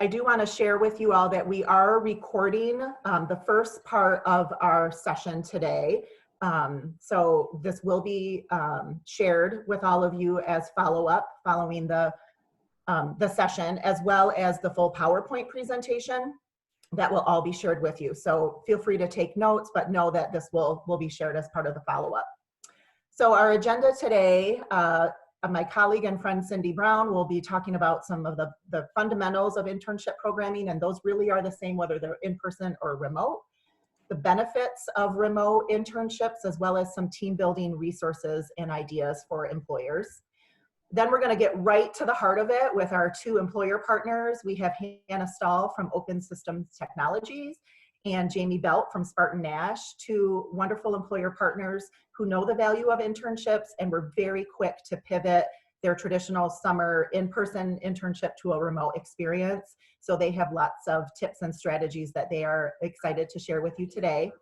I do want to share with you all that we are recording the first part of our session today. So this will be shared with all of you as follow-up following the session, as well as the full PowerPoint presentation that will all be shared with you. So feel free to take notes, but know that this will be shared as part of the follow-up. So our agenda today, my colleague and friend Cindy Brown will be talking about some of the fundamentals of internship programming, and those really are the same whether they're in person or remote. The benefits of remote internships, as well as some team building resources and ideas for employers. Then we're going to get right to the heart of it with our two employer partners. We have Hannah Stahl from Open Systems Technologies and Jamie Belt from Spartan Nash, two wonderful employer partners who know the value of internships and were very quick to pivot their traditional summer in-person internship to a remote experience. So they have lots of tips and strategies that they are excited to share with you today.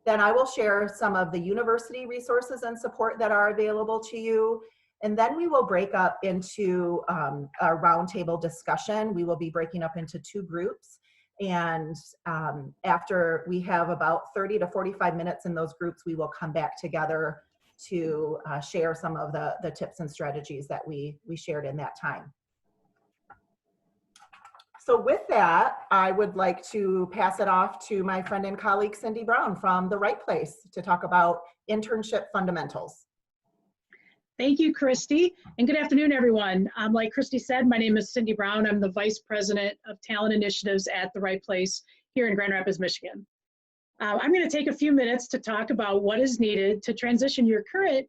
Then I will share some of the university resources and support that are available to you. And then we will break up into a roundtable discussion. We will be breaking up into two groups. And after we have about 30 to 45 minutes in those groups, we will come back together to share some of the tips and strategies that we shared in that time. So with that, I would like to pass it off to my friend and colleague, Cindy Brown from The Right Place, to talk about internship fundamentals. Thank you, Christy, and good afternoon, everyone. Like Christy said, my name is Cindy Brown. I'm the Vice President of Talent Initiatives at The Right Place here in Grand Rapids, Michigan. I'm going to take a few minutes to talk about what is needed to transition your current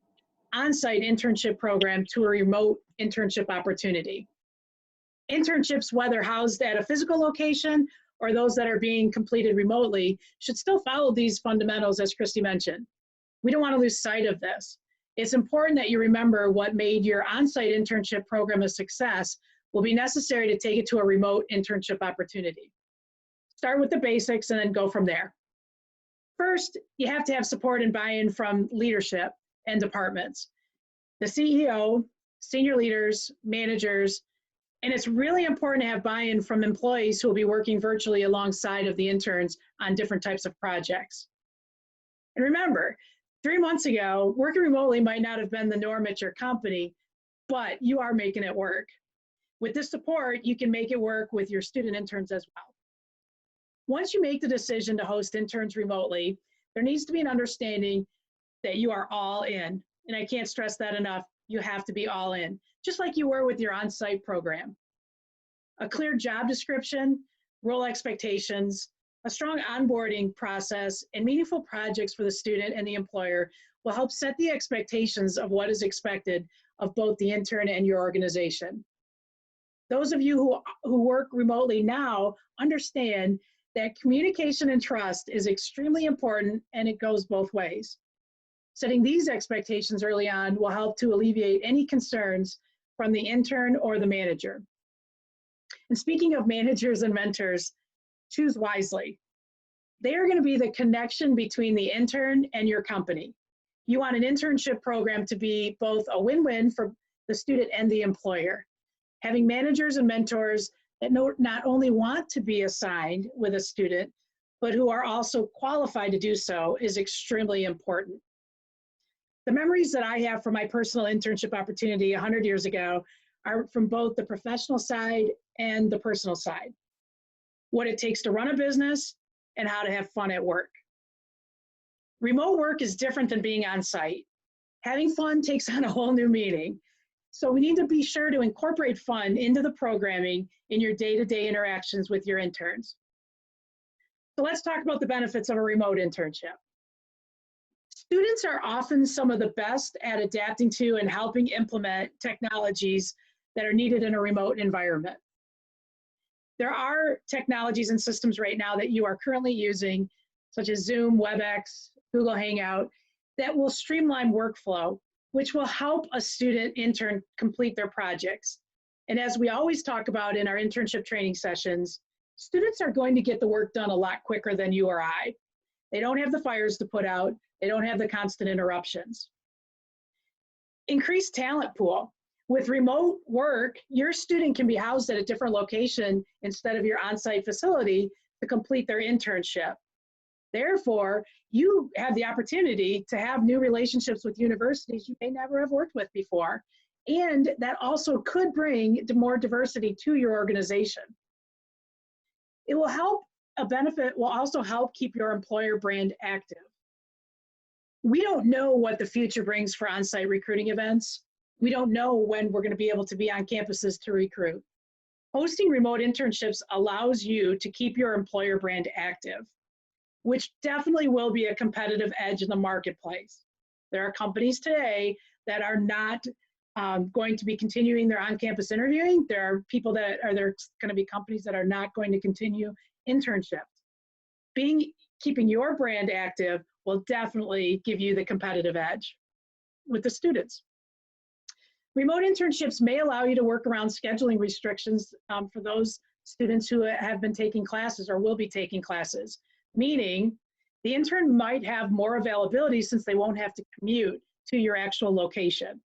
on-site internship program to a remote internship opportunity. Internships, whether housed at a physical location or those that are being completed remotely, should still follow these fundamentals, as Christy mentioned. We don't want to lose sight of this. It's important that you remember what made your on-site internship program a success will be necessary to take it to a remote internship opportunity. Start with the basics and then go from there. First, you have to have support and buy-in from leadership and departments. The CEO, senior leaders, managers, and it's really important to have buy-in from employees who will be working virtually alongside of the interns on different types of projects. And remember, 3 months ago, working remotely might not have been the norm at your company, but you are making it work. With this support, you can make it work with your student interns as well. Once you make the decision to host interns remotely, there needs to be an understanding that you are all in. And I can't stress that enough. You have to be all in, just like you were with your on-site program. A clear job description, role expectations, a strong onboarding process, and meaningful projects for the student and the employer will help set the expectations of what is expected of both the intern and your organization. Those of you who work remotely now understand that communication and trust is extremely important, and it goes both ways. Setting these expectations early on will help to alleviate any concerns from the intern or the manager. And speaking of managers and mentors, choose wisely. They are going to be the connection between the intern and your company. You want an internship program to be both a win-win for the student and the employer. Having managers and mentors that not only want to be assigned with a student, but who are also qualified to do so is extremely important. The memories that I have from my personal internship opportunity 100 years ago are from both the professional side and the personal side. What it takes to run a business and how to have fun at work. Remote work is different than being on site. Having fun takes on a whole new meaning. So we need to be sure to incorporate fun into the programming in your day-to-day interactions with your interns. So let's talk about the benefits of a remote internship. Students are often some of the best at adapting to and helping implement technologies that are needed in a remote environment. There are technologies and systems right now that you are currently using, such as Zoom, WebEx, Google Hangout, that will streamline workflow, which will help a student intern complete their projects. And as we always talk about in our internship training sessions, students are going to get the work done a lot quicker than you or I. They don't have the fires to put out. They don't have the constant interruptions. Increased talent pool. With remote work, your student can be housed at a different location instead of your on-site facility to complete their internship. Therefore, you have the opportunity to have new relationships with universities you may never have worked with before. And that also could bring more diversity to your organization. It will help, a benefit will also help keep your employer brand active. We don't know what the future brings for on-site recruiting events. We don't know when we're going to be able to be on campuses to recruit. Hosting remote internships allows you to keep your employer brand active, which definitely will be a competitive edge in the marketplace. There are companies today that are not going to be continuing their on-campus interviewing. There are people that are, there's going to be companies that are not going to continue internships. Keeping your brand active will definitely give you the competitive edge with the students. Remote internships may allow you to work around scheduling restrictions for those students who have been taking classes or will be taking classes, meaning the intern might have more availability since they won't have to commute to your actual location.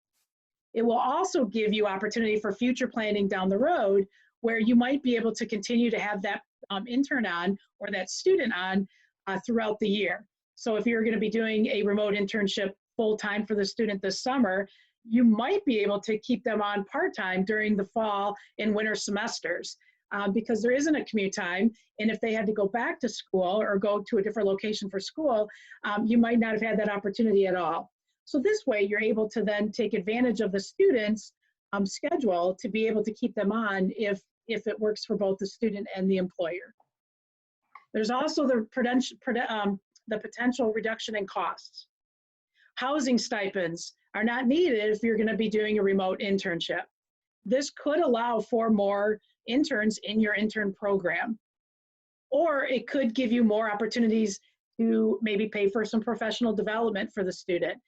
It will also give you opportunity for future planning down the road where you might be able to continue to have that intern on or that student on throughout the year. So if you're going to be doing a remote internship full-time for the student this summer, you might be able to keep them on part-time during the fall and winter semesters because there isn't a commute time. And if they had to go back to school or go to a different location for school, you might not have had that opportunity at all. So this way you're able to then take advantage of the student's schedule to be able to keep them on if it works for both the student and the employer. There's also the potential reduction in costs. Housing stipends are not needed if you're going to be doing a remote internship. This could allow for more interns in your intern program. Or it could give you more opportunities to maybe pay for some professional development for the student.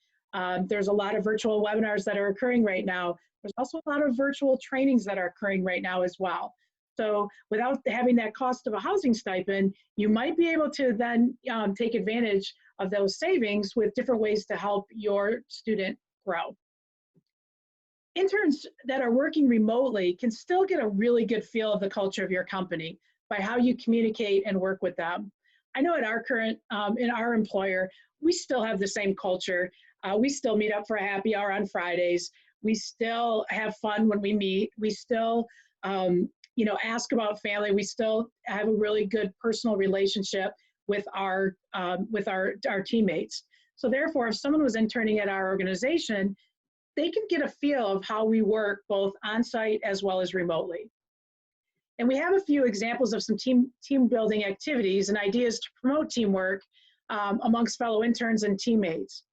There's a lot of virtual webinars that are occurring right now. There's also a lot of virtual trainings that are occurring right now as well. So without having that cost of a housing stipend, you might be able to then take advantage of those savings with different ways to help your student grow. Interns that are working remotely can still get a really good feel of the culture of your company by how you communicate and work with them. I know at our current, in our employer, we still have the same culture. We still meet up for a happy hour on Fridays. We still have fun when we meet. We still, ask about family. We still have a really good personal relationship with our teammates. So therefore, if someone was interning at our organization, they can get a feel of how we work both on-site as well as remotely. And we have a few examples of some team building activities and ideas to promote teamwork amongst fellow interns and teammates.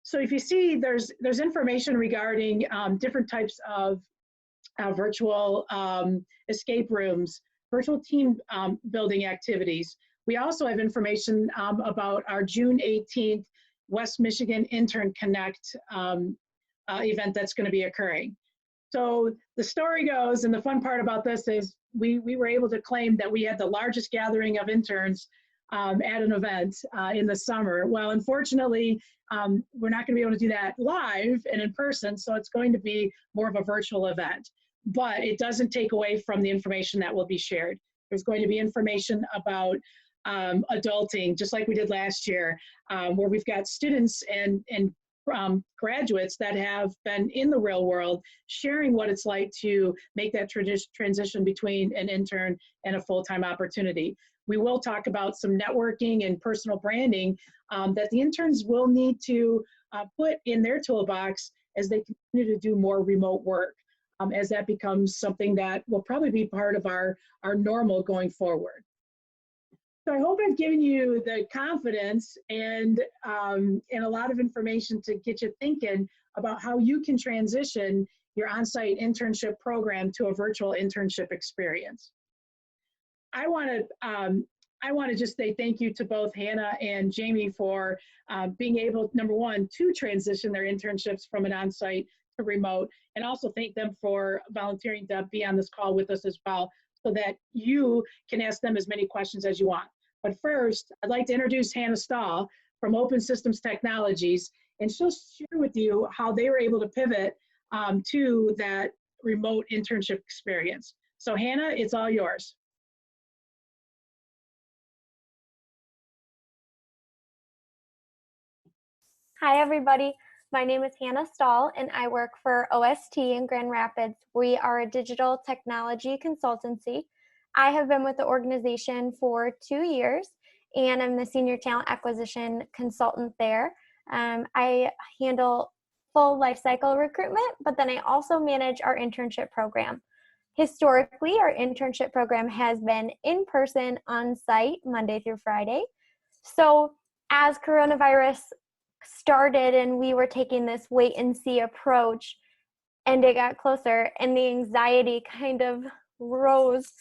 So if you see, there's information regarding different types of virtual escape rooms, virtual team building activities. We also have information about our June 18th West Michigan Intern Connect event that's going to be occurring. So the story goes, and the fun part about this is we were able to claim that we had the largest gathering of interns at an event in the summer. Well, unfortunately, we're not going to be able to do that live and in person, so it's going to be more of a virtual event. But it doesn't take away from the information that will be shared. There's going to be information about adulting, just like we did last year, where we've got students and graduates that have been in the real world sharing what it's like to make that transition between an intern and a full-time opportunity. We will talk about some networking and personal branding that the interns will need to put in their toolbox as they continue to do more remote work, as that becomes something that will probably be part of our normal going forward. So I hope I've given you the confidence and a lot of information to get you thinking about how you can transition your on-site internship program to a virtual internship experience. I want to just say thank you to both Hannah and Jamie for being able, number one, to transition their internships from an on-site to remote, and also thank them for volunteering to be on this call with us as well, so that you can ask them as many questions as you want. But first, I'd like to introduce Hannah Stahl from Open Systems Technologies, and she'll share with you how they were able to pivot to that remote internship experience. So Hannah, it's all yours. Hi, everybody. My name is Hannah Stahl, and I work for OST in Grand Rapids. We are a digital technology consultancy. I have been with the organization for 2 years, and I'm the senior talent acquisition consultant there. I handle full lifecycle recruitment, but then I also manage our internship program. Historically, our internship program has been in person, on site, Monday through Friday. So as coronavirus started and we were taking this wait and see approach, and it got closer and the anxiety kind of rose,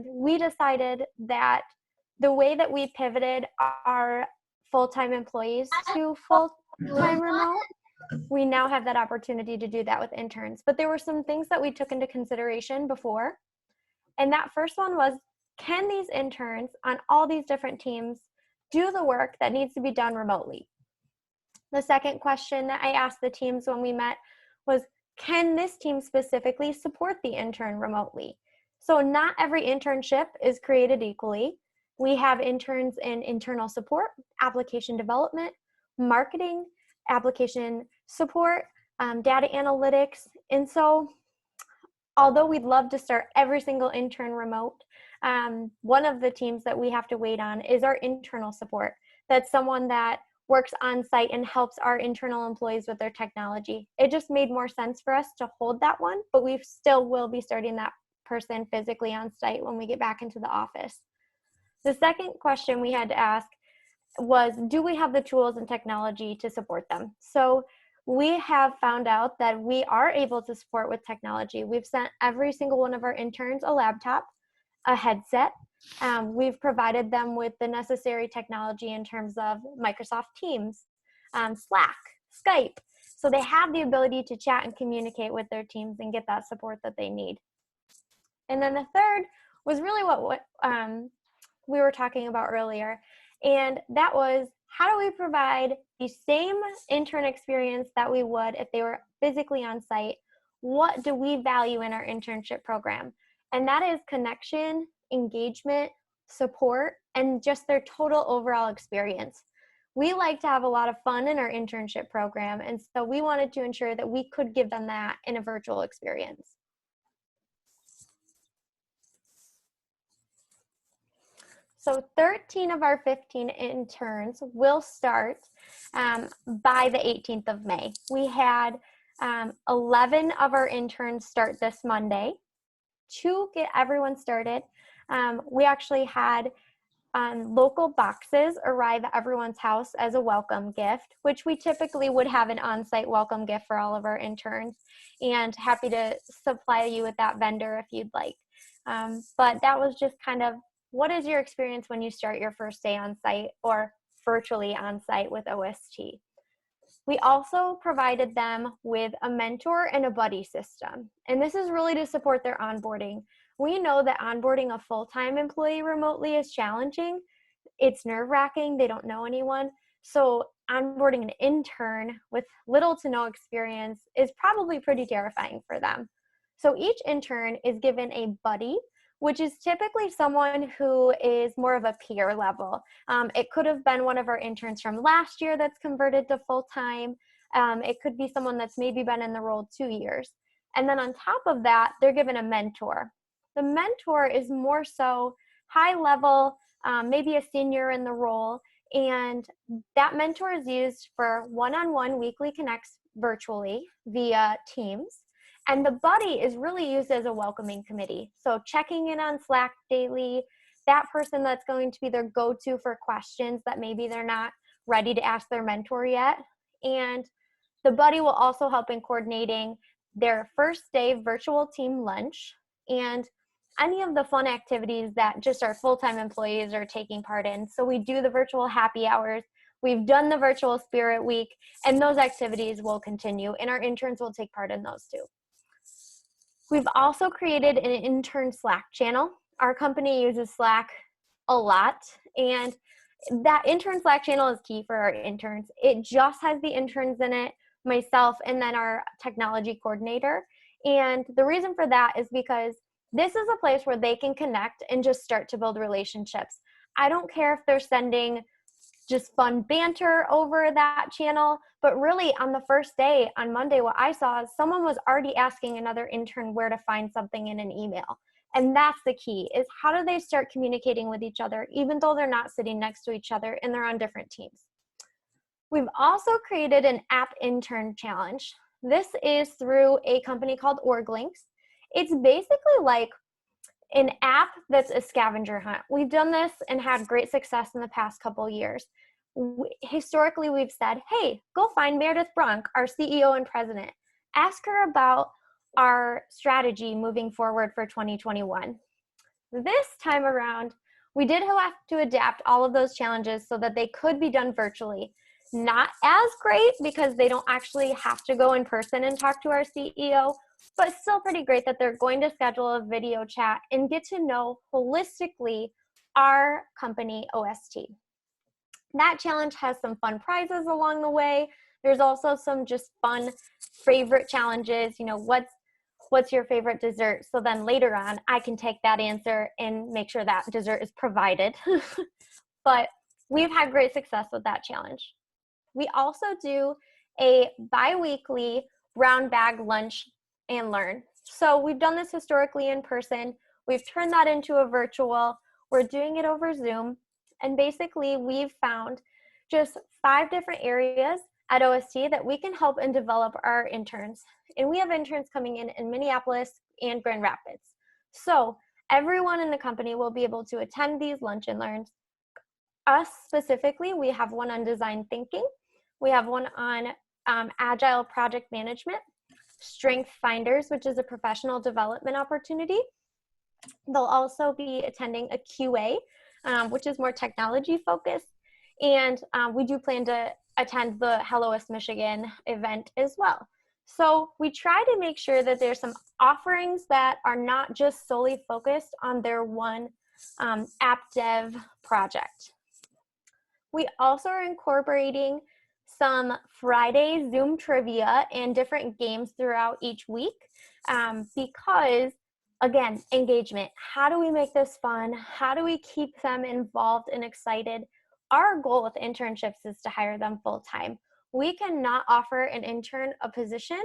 we decided that the way that we pivoted our full-time employees to full-time remote, we now have that opportunity to do that with interns. But there were some things that we took into consideration before. And that first one was, can these interns on all these different teams do the work that needs to be done remotely? The second question that I asked the teams when we met was, can this team specifically support the intern remotely? So not every internship is created equally. We have interns in internal support, application development, marketing, application support, data analytics. And so although we'd love to start every single intern remote, one of the teams that we have to wait on is our internal support. That's someone that works on site and helps our internal employees with their technology. It just made more sense for us to hold that one, but we still will be starting that person physically on site when we get back into the office. The second question we had to ask was, do we have the tools and technology to support them? So we have found out that we are able to support with technology. We've sent every single one of our interns a laptop, a headset. We've provided them with the necessary technology in terms of Microsoft Teams, Slack, Skype. So they have the ability to chat and communicate with their teams and get that support that they need. And then the third was really what we were talking about earlier. And that was, how do we provide the same intern experience that we would if they were physically on site? What do we value in our internship program? And that is connection, engagement, support, and just their total overall experience. We like to have a lot of fun in our internship program, and so we wanted to ensure that we could give them that in a virtual experience. So 13 of our 15 interns will start by the 18th of May. We had 11 of our interns start this Monday. To get everyone started, we actually had local boxes arrive at everyone's house as a welcome gift, which we typically would have an on-site welcome gift for all of our interns, and happy to supply you with that vendor if you'd like. But that was just kind of, what is your experience when you start your first day on site or virtually on site with OST? We also provided them with a mentor and a buddy system. And this is really to support their onboarding. We know that onboarding a full-time employee remotely is challenging. It's nerve-wracking. They don't know anyone. So onboarding an intern with little to no experience is probably pretty terrifying for them. So each intern is given a buddy, which is typically someone who is more of a peer level. It could have been one of our interns from last year that's converted to full-time. It could be someone that's maybe been in the role 2 years. And then on top of that, they're given a mentor. The mentor is more so high level, maybe a senior in the role, and that mentor is used for one-on-one weekly connects virtually via Teams. And the buddy is really used as a welcoming committee. So checking in on Slack daily, that person that's going to be their go-to for questions that maybe they're not ready to ask their mentor yet. And the buddy will also help in coordinating their first day virtual team lunch and any of the fun activities that just our full-time employees are taking part in. So we do the virtual happy hours. We've done the virtual spirit week, and those activities will continue, and our interns will take part in those too. We've also created an intern Slack channel. Our company uses Slack a lot, and that intern Slack channel is key for our interns. It just has the interns in it. myself, and then our technology coordinator. And the reason for that is because this is a place where they can connect and just start to build relationships. I don't care if they're sending just fun banter over that channel, but really on the first day, on Monday, what I saw is someone was already asking another intern where to find something in an email. And that's the key, is how do they start communicating with each other, even though they're not sitting next to each other and they're on different teams. We've also created an app intern challenge. This is through a company called OrgLinks. It's basically like an app that's a scavenger hunt. We've done this and had great success in the past couple years. Historically, we've said, hey, go find Meredith Brunk, our CEO and president. Ask her about our strategy moving forward for 2021. This time around, we did have to adapt all of those challenges so that they could be done virtually. Not as great because they don't actually have to go in person and talk to our CEO, but still pretty great that they're going to schedule a video chat and get to know holistically our company, OST. That challenge has some fun prizes along the way. There's also some just fun favorite challenges. You know, what's your favorite dessert? So then later on, I can take that answer and make sure that dessert is provided. But we've had great success with that challenge. We also do a bi-weekly brown bag lunch and learn. So we've done this historically in person. We've turned that into a virtual. We're doing it over Zoom. And basically, we've found just 5 different areas at OST that we can help and develop our interns. And we have interns coming in Minneapolis and Grand Rapids. So everyone in the company will be able to attend these lunch and learns. Us specifically, we have one on design thinking. We have one on agile project management, strength finders, which is a professional development opportunity. They'll also be attending a QA, which is more technology focused. And we do plan to attend the Hello West Michigan event as well. So we try to make sure that there's some offerings that are not just solely focused on their one app dev project. We also are incorporating some Friday Zoom trivia and different games throughout each week because, again, engagement. How do we make this fun? How do we keep them involved and excited? Our goal with internships is to hire them full-time. We cannot offer an intern a position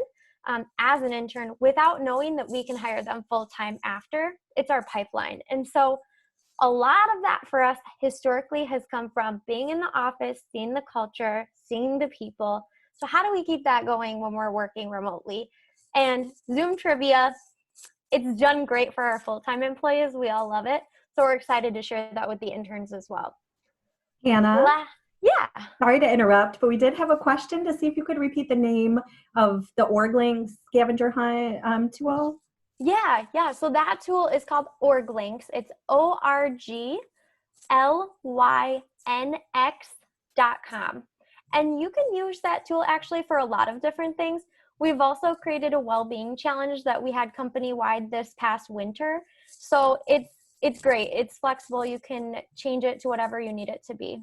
as an intern without knowing that we can hire them full-time after. It's our pipeline. And so a lot of that for us historically has come from being in the office, seeing the culture, seeing the people. So how do we keep that going when we're working remotely? And Zoom trivia, it's done great for our full-time employees. We all love it. So we're excited to share that with the interns as well. Hannah? Yeah. Sorry to interrupt, but we did have a question to see if you could repeat the name of the OrgLinks scavenger hunt tool. Yeah. So that tool is called OrgLinks. It's OrgLynx.com. And you can use that tool actually for a lot of different things. We've also created a well-being challenge that we had company-wide this past winter. So it's great. It's flexible. You can change it to whatever you need it to be.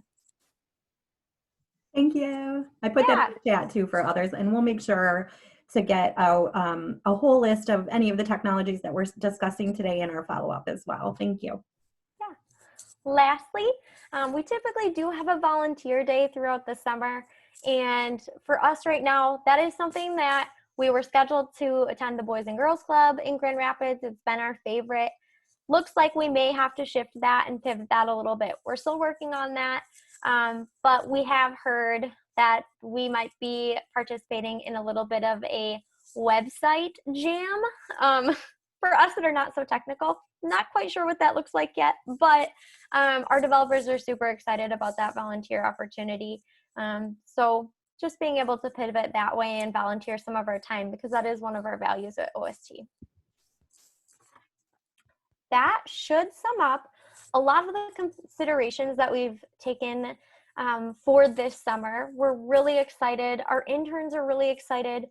Thank you. I put that in the chat too for others, and we'll make sure to get out a whole list of any of the technologies that we're discussing today in our follow-up as well. Thank you. Yeah. Lastly, we typically do have a volunteer day throughout the summer. And for us right now, that is something that we were scheduled to attend the Boys and Girls Club in Grand Rapids. It's been our favorite. Looks like we may have to shift that and pivot that a little bit. We're still working on that, but we have heard that we might be participating in a little bit of a website jam. For us that are not so technical, not quite sure what that looks like yet, but our developers are super excited about that volunteer opportunity. So just being able to pivot that way and volunteer some of our time, because that is one of our values at OST. That should sum up a lot of the considerations that we've taken for this summer. We're really excited. Our interns are really excited.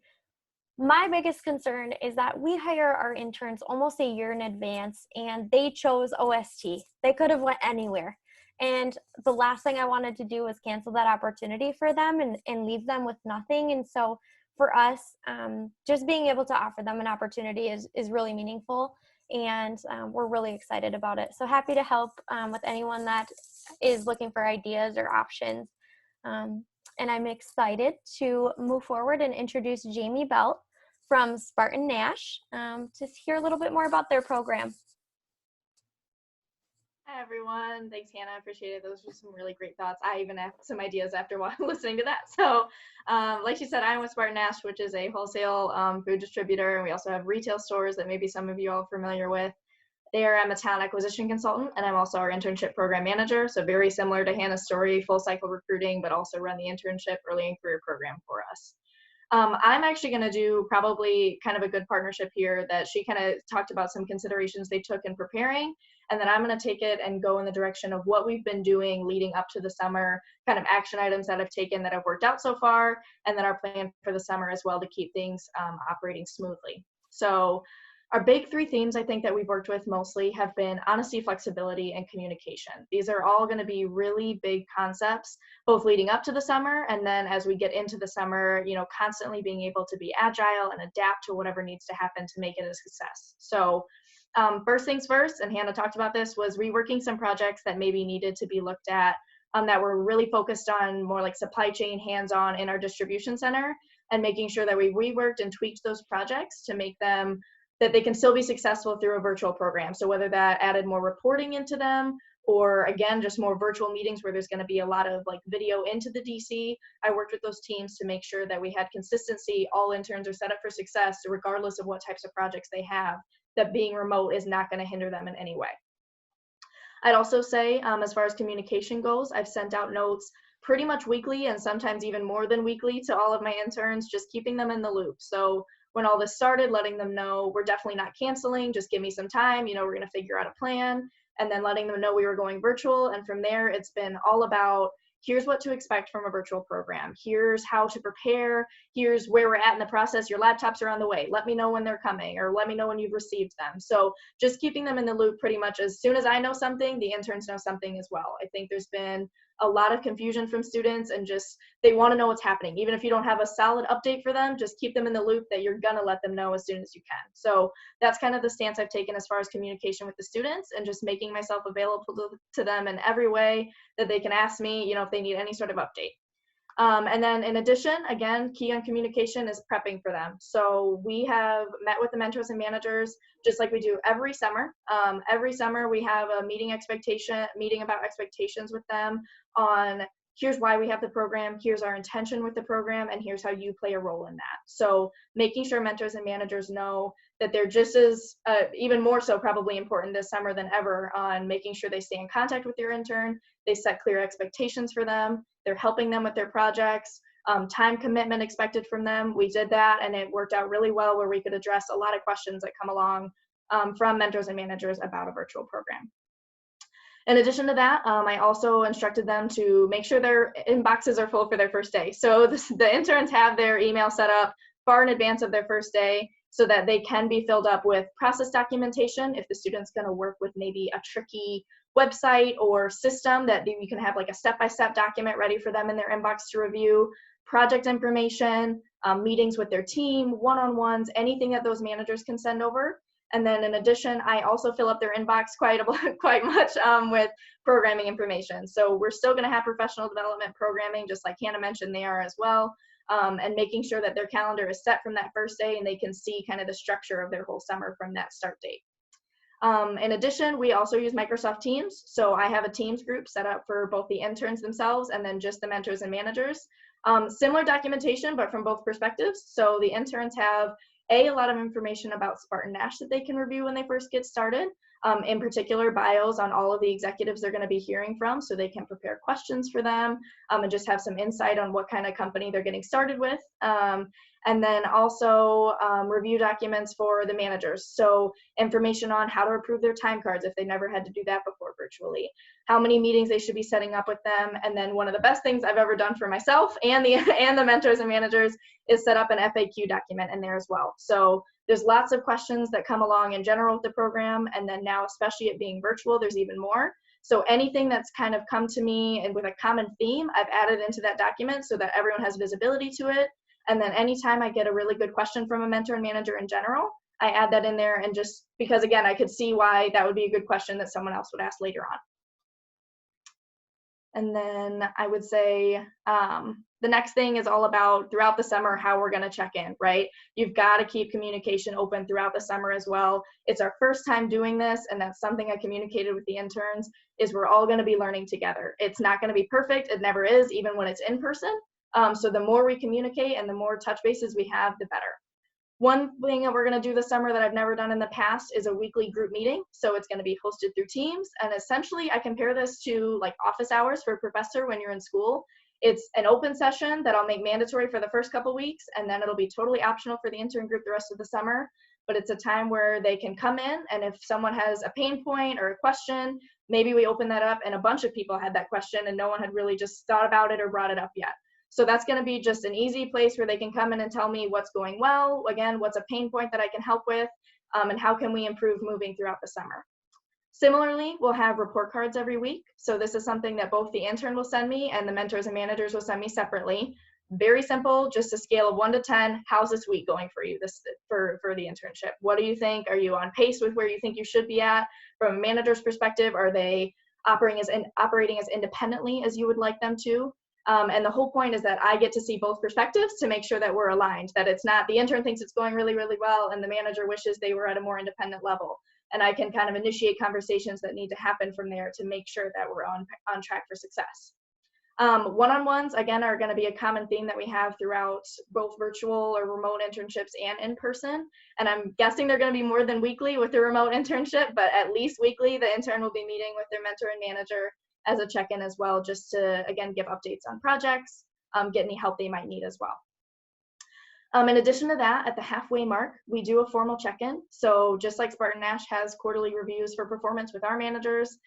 My biggest concern is that we hire our interns almost a year in advance, and they chose OST. They could have went anywhere. And the last thing I wanted to do was cancel that opportunity for them and leave them with nothing. And so for us, just being able to offer them an opportunity is really meaningful, and we're really excited about it. So happy to help with anyone that is looking for ideas or options. And I'm excited to move forward and introduce Jamie Belt from Spartan Nash to hear a little bit more about their program. Hi, everyone. Thanks, Hannah. I appreciate it. Those were some really great thoughts. I even have some ideas after listening to that. So like she said, I'm with Spartan Nash, which is a wholesale food distributor. And we also have retail stores that maybe some of you all are familiar with. There, I'm a talent acquisition consultant, and I'm also our internship program manager. So very similar to Hannah's story, full cycle recruiting, but also run the internship early in career program for us. I'm actually going to do probably kind of a good partnership here, that she kind of talked about some considerations they took in preparing, and then I'm going to take it and go in the direction of what we've been doing leading up to the summer, kind of action items that I've taken that have worked out so far, and then our plan for the summer as well to keep things operating smoothly. So our big three themes I think that we've worked with mostly have been honesty, flexibility, and communication. These are all going to be really big concepts, both leading up to the summer and then as we get into the summer, you know, constantly being able to be agile and adapt to whatever needs to happen to make it a success. So first things first, and Hannah talked about this, was reworking some projects that maybe needed to be looked at that were really focused on more like supply chain hands-on in our distribution center, and making sure that we reworked and tweaked those projects to make them that they can still be successful through a virtual program. So whether that added more reporting into them, or again, just more virtual meetings where there's going to be a lot of like video into the DC, I worked with those teams to make sure that we had consistency. All interns are set up for success, regardless of what types of projects they have, that being remote is not going to hinder them in any way. I'd also say, as far as communication goes, I've sent out notes pretty much weekly, and sometimes even more than weekly, to all of my interns, just keeping them in the loop. So when all this started, letting them know we're definitely not canceling, just give me some time, you know, we're going to figure out a plan, and then letting them know we were going virtual. And from there, it's been all about, here's what to expect from a virtual program. Here's how to prepare. Here's where we're at in the process. Your laptops are on the way. Let me know when they're coming, or let me know when you've received them. So just keeping them in the loop pretty much. As soon as I know something, the interns know something as well. I think there's been a lot of confusion from students, and just they want to know what's happening. Even if you don't have a solid update for them, just keep them in the loop that you're going to let them know as soon as you can. So that's kind of the stance I've taken as far as communication with the students, and just making myself available to them in every way that they can ask me, you know, if they need any sort of update. And then in addition, again, key on communication is prepping for them. So we have met with the mentors and managers just like we do every summer. Every summer we have a meeting about expectations with them on, here's why we have the program, here's our intention with the program, and here's how you play a role in that. So making sure mentors and managers know that they're just as, even more so probably important this summer than ever, on making sure they stay in contact with your intern, they set clear expectations for them, they're helping them with their projects, time commitment expected from them. We did that, and it worked out really well, where we could address a lot of questions that come along from mentors and managers about a virtual program. In addition to that, I also instructed them to make sure their inboxes are full for their first day. So the interns have their email set up far in advance of their first day, so that they can be filled up with process documentation. If the student's going to work with maybe a tricky website or system, that you can have like a step-by-step document ready for them in their inbox to review, project information, meetings with their team, one-on-ones, anything that those managers can send over. And then in addition, I also fill up their inbox quite much with programming information. So we're still going to have professional development programming, just like Hannah mentioned, they are as well. And making sure that their calendar is set from that first day, and they can see kind of the structure of their whole summer from that start date. In addition, we also use Microsoft Teams. So I have a Teams group set up for both the interns themselves and then just the mentors and managers. Similar documentation, but from both perspectives. So the interns have a lot of information about Spartan Nash that they can review when they first get started. In particular, bios on all of the executives they're going to be hearing from, so they can prepare questions for them and just have some insight on what kind of company they're getting started with. And then also review documents for the managers. So information on how to approve their time cards if they never had to do that before virtually, how many meetings they should be setting up with them. And then one of the best things I've ever done for myself and the mentors and managers is set up an FAQ document in there as well. So there's lots of questions that come along in general with the program, and then now, especially it being virtual, there's even more. So anything that's kind of come to me and with a common theme, I've added into that document so that everyone has visibility to it. And then anytime I get a really good question from a mentor and manager in general, I add that in there, and just because, again, I could see why that would be a good question that someone else would ask later on. And then I would say the next thing is all about throughout the summer how we're going to check in, right? You've got to keep communication open throughout the summer as well. It's our first time doing this, and that's something I communicated with the interns, is we're all going to be learning together. It's not going to be perfect. It never is, even when it's in person. So the more we communicate and the more touch bases we have, the better. One thing that we're going to do this summer that I've never done in the past is a weekly group meeting. So it's going to be hosted through Teams. And essentially, I compare this to like office hours for a professor when you're in school. It's an open session that I'll make mandatory for the first couple weeks, and then it'll be totally optional for the intern group the rest of the summer. But it's a time where they can come in, and if someone has a pain point or a question, maybe we open that up and a bunch of people had that question and no one had really just thought about it or brought it up yet. So that's going to be just an easy place where they can come in and tell me what's going well, again, what's a pain point that I can help with, and how can we improve moving throughout the summer. Similarly, we'll have report cards every week. So this is something that both the intern will send me and the mentors and managers will send me separately. Very simple, just a scale of 1 to 10. How's this week going for you for the internship? What do you think? Are you on pace with where you think you should be at? From a manager's perspective, are they operating as independently as you would like them to? And the whole point is that I get to see both perspectives to make sure that we're aligned, that it's not the intern thinks it's going really, really well and the manager wishes they were at a more independent level. And I can kind of initiate conversations that need to happen from there to make sure that we're on track for success. One-on-ones, again, are going to be a common theme that we have throughout both virtual or remote internships and in person. And I'm guessing they're going to be more than weekly with the remote internship, but at least weekly, the intern will be meeting with their mentor and manager as a check-in as well, just to, again, give updates on projects, get any help they might need as well. In addition to that, at the halfway mark, we do a formal check-in. So just like Spartan-Nash has quarterly reviews for performance with our managers,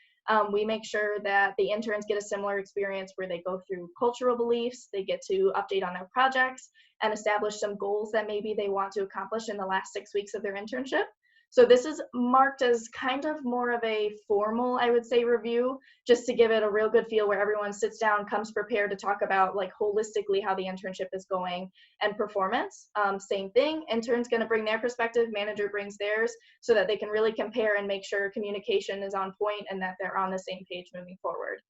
we make sure that the interns get a similar experience where they go through cultural beliefs, they get to update on their projects, and establish some goals that maybe they want to accomplish in the last 6 weeks of their internship. So this is marked as kind of more of a formal, I would say, review, just to give it a real good feel where everyone sits down, comes prepared to talk about like holistically how the internship is going and performance. Same thing, intern's going to bring their perspective, manager brings theirs, so that they can really compare and make sure communication is on point and that they're on the same page moving forward.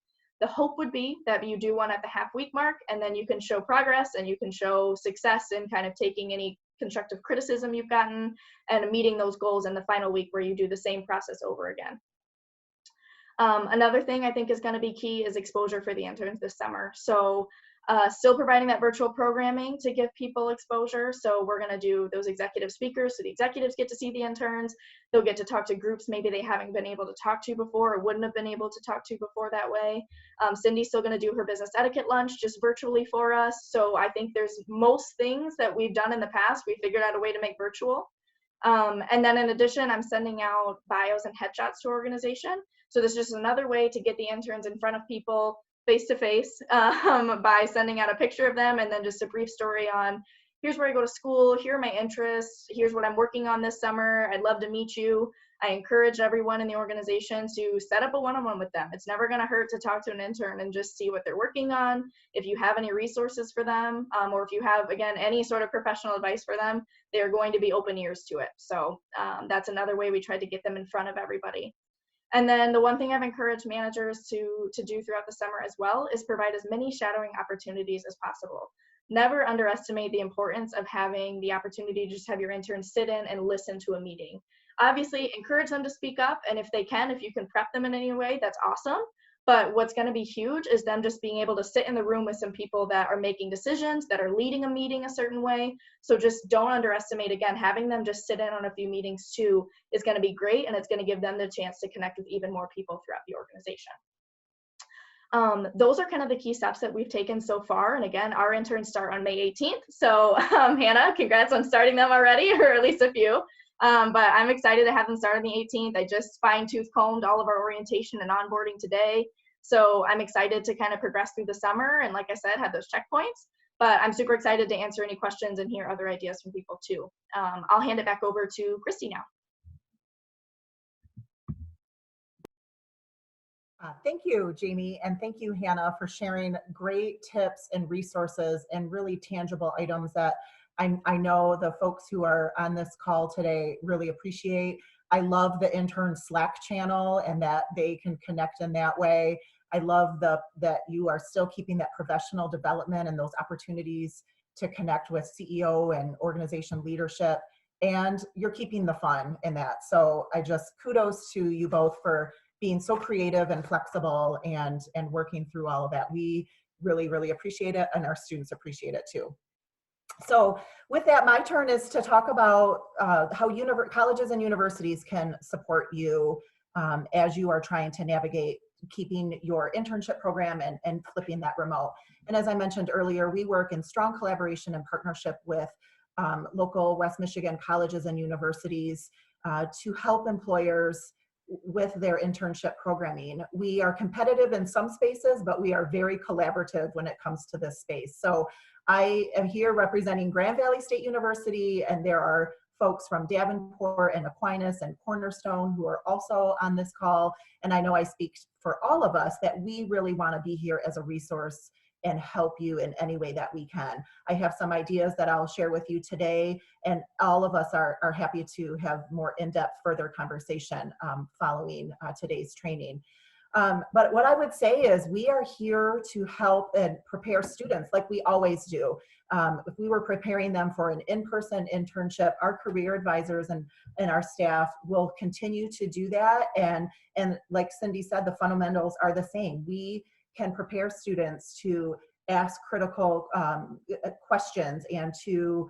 The hope would be that you do one at the half-week mark, and then you can show progress and you can show success in kind of taking any constructive criticism you've gotten and meeting those goals in the final week where you do the same process over again. Another thing I think is going to be key is exposure for the interns this summer. So still providing that virtual programming to give people exposure. So we're going to do those executive speakers, so the executives get to see the interns. They'll get to talk to groups maybe they haven't been able to talk to before or wouldn't have been able to talk to before that way. Cindy's still going to do her business etiquette lunch just virtually for us. So I think there's most things that we've done in the past, we figured out a way to make virtual. And then in addition, I'm sending out bios and headshots to our organization. So this is just another way to get the interns in front of people face-to-face by sending out a picture of them and then just a brief story on here's where I go to school, here are my interests, here's what I'm working on this summer, I'd love to meet you. I encourage everyone in the organization to set up a one-on-one with them. It's never going to hurt to talk to an intern and just see what they're working on. If you have any resources for them, or if you have, again, any sort of professional advice for them, they're going to be open ears to it. So that's another way we tried to get them in front of everybody. And then the one thing I've encouraged managers to do throughout the summer as well is provide as many shadowing opportunities as possible. Never underestimate the importance of having the opportunity to just have your interns sit in and listen to a meeting. Obviously, encourage them to speak up, and if they can, if you can prep them in any way, that's awesome. But what's going to be huge is them just being able to sit in the room with some people that are making decisions, that are leading a meeting a certain way. So just don't underestimate, again, having them just sit in on a few meetings too is going to be great, and it's going to give them the chance to connect with even more people throughout the organization. Those are kind of the key steps that we've taken so far. And again, our interns start on May 18th. So Hannah, congrats on starting them already, or at least a few. But I'm excited to have them start on the 18th. I just fine-tooth combed all of our orientation and onboarding today. So I'm excited to kind of progress through the summer and, like I said, have those checkpoints. But I'm super excited to answer any questions and hear other ideas from people too. I'll hand it back over to Christy now. Thank you, Jamie, and thank you, Hannah, for sharing great tips and resources and really tangible items that I know the folks who are on this call today really appreciate. I love the intern Slack channel and that they can connect in that way. I love that you are still keeping that professional development and those opportunities to connect with CEO and organization leadership, and you're keeping the fun in that. So I just kudos to you both for being so creative and flexible and working through all of that. We really appreciate it, and our students appreciate it too. So with that, my turn is to talk about how colleges and universities can support you as you are trying to navigate keeping your internship program and flipping that remote. And as I mentioned earlier, we work in strong collaboration and partnership with local West Michigan colleges and universities to help employers with their internship programming. We are competitive in some spaces, but we are very collaborative when it comes to this space. So I am here representing Grand Valley State University, and there are folks from Davenport and Aquinas and Cornerstone who are also on this call. And I know I speak for all of us that we really want to be here as a resource and help you in any way that we can. I have some ideas that I'll share with you today, and all of us are happy to have more in-depth further conversation following today's training. But what I would say is we are here to help and prepare students like we always do. If we were preparing them for an in-person internship, our career advisors and our staff will continue to do that. And like Cindy said, the fundamentals are the same. We can prepare students to ask critical questions and to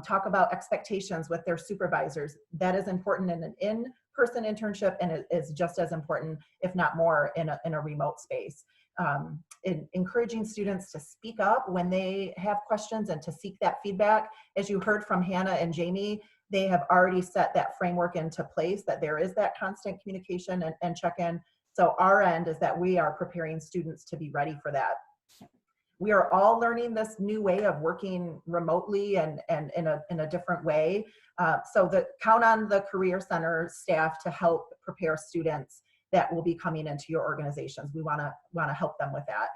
talk about expectations with their supervisors. That is important in an in-person internship, and it is just as important, if not more, in a remote space. Encouraging students to speak up when they have questions and to seek that feedback. As you heard from Hannah and Jamie, they have already set that framework into place, that there is that constant communication and check-in. So our end is that we are preparing students to be ready for that. We are all learning this new way of working remotely and in a different way. So count on the Career Center staff to help prepare students that will be coming into your organizations. We wanna help them with that.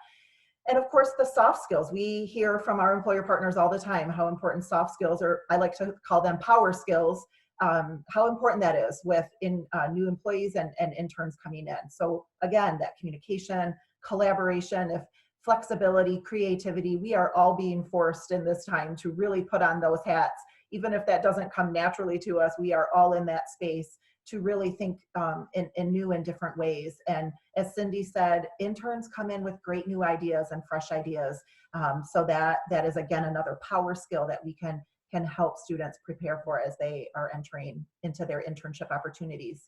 And of course, the soft skills. We hear from our employer partners all the time how important soft skills, or I like to call them power skills, how important that is with new employees and interns coming in. So again, that communication, collaboration, flexibility, creativity, we are all being forced in this time to really put on those hats. Even if that doesn't come naturally to us, we are all in that space to really think in new and different ways. And as Cindy said, interns come in with great new ideas and fresh ideas. So that is, again, another power skill that we can help students prepare for as they are entering into their internship opportunities.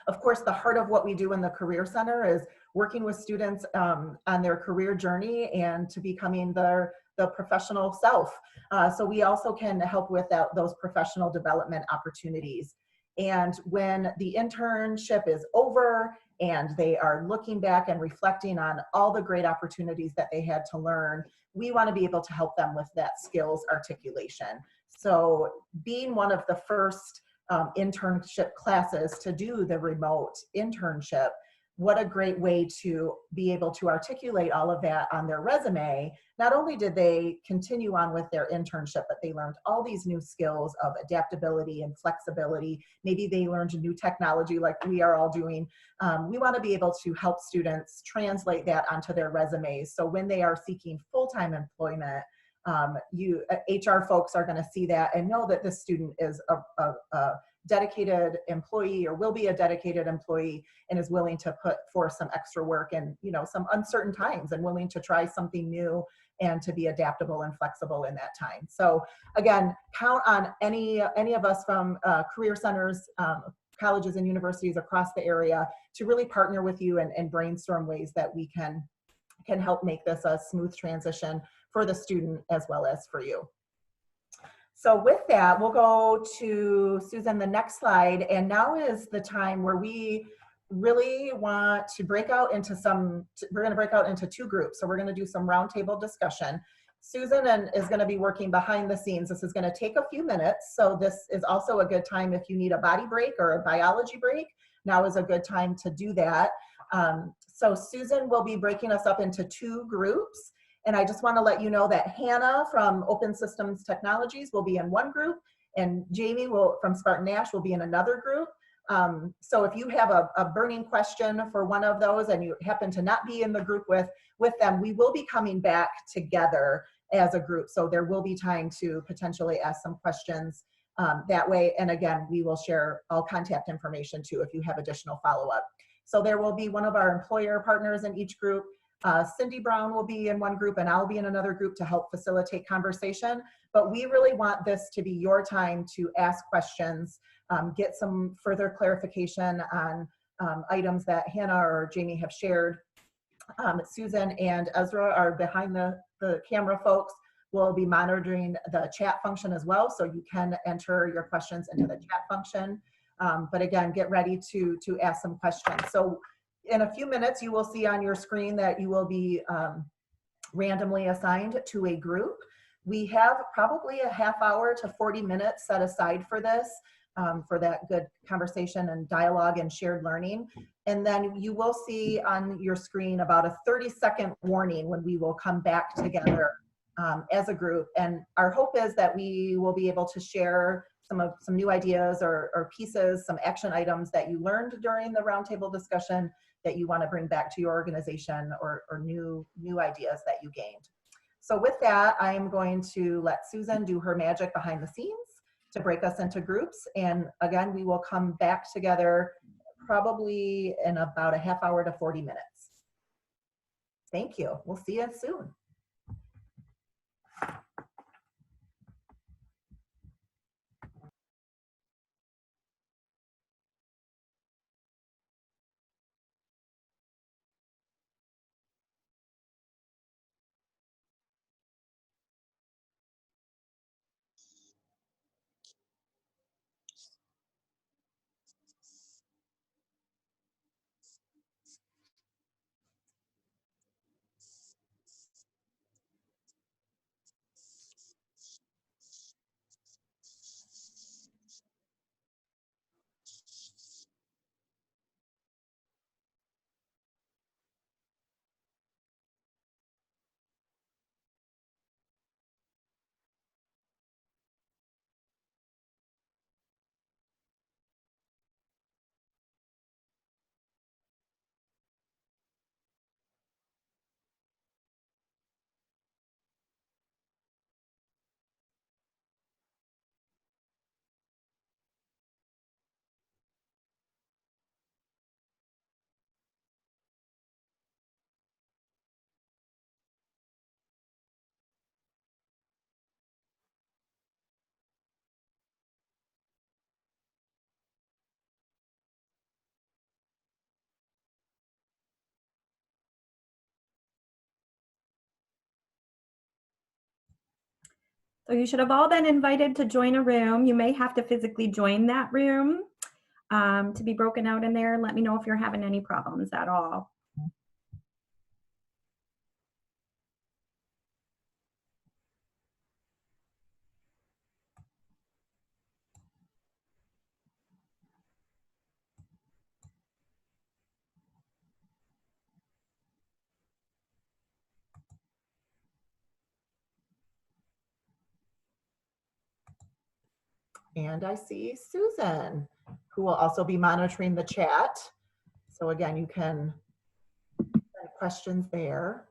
Of course, the heart of what we do in the Career Center is working with students on their career journey and to becoming the professional self. So we also can help with those professional development opportunities. And when the internship is over and they are looking back and reflecting on all the great opportunities that they had to learn, we want to be able to help them with that skills articulation. So being one of the first internship classes to do the remote internship, what a great way to be able to articulate all of that on their resume. Not only did they continue on with their internship, but they learned all these new skills of adaptability and flexibility. Maybe they learned a new technology like we are all doing. We want to be able to help students translate that onto their resumes. So when they are seeking full-time employment, HR folks are going to see that and know that this student is a dedicated employee or will be a dedicated employee and is willing to put forth some extra work and some uncertain times and willing to try something new and to be adaptable and flexible in that time. So again, count on any of us from career centers, colleges and universities across the area to really partner with you and brainstorm ways that we can help make this a smooth transition for the student as well as for you. So with that, we'll go to Susan, the next slide. And now is the time where we really want to break out into we're going to break out into two groups. So we're going to do some roundtable discussion. Susan is going to be working behind the scenes. This is going to take a few minutes. So this is also a good time if you need a body break or a biology break. Now is a good time to do that. So Susan will be breaking us up into 2 groups. And I just want to let you know that Hannah from Open Systems Technologies will be in one group, and Jamie from Spartan Nash will be in another group. So if you have a burning question for one of those and you happen to not be in the group with them, we will be coming back together as a group. So there will be time to potentially ask some questions that way. And again, we will share all contact information too if you have additional follow-up. So there will be one of our employer partners in each group. Cindy Brown will be in one group and I'll be in another group to help facilitate conversation. But we really want this to be your time to ask questions, get some further clarification on items that Hannah or Jamie have shared. Susan and Ezra are behind the camera folks. Will be monitoring the chat function as well, so you can enter your questions into the chat function. But again, get ready to ask some questions. So in a few minutes, you will see on your screen that you will be randomly assigned to a group. We have probably a half hour to 40 minutes set aside for this, for that good conversation and dialogue and shared learning. And then you will see on your screen about a 30-second warning when we will come back together as a group. And our hope is that we will be able to share some new ideas or pieces, some action items that you learned during the roundtable discussion that you want to bring back to your organization, or new ideas that you gained. So with that, I am going to let Susan do her magic behind the scenes to break us into groups. And again, we will come back together probably in about a half hour to 40 minutes. Thank you. We'll see you soon. So you should have all been invited to join a room. You may have to physically join that room to be broken out in there. Let me know if you're having any problems at all. And I see Susan, who will also be monitoring the chat. So again, you can send questions there.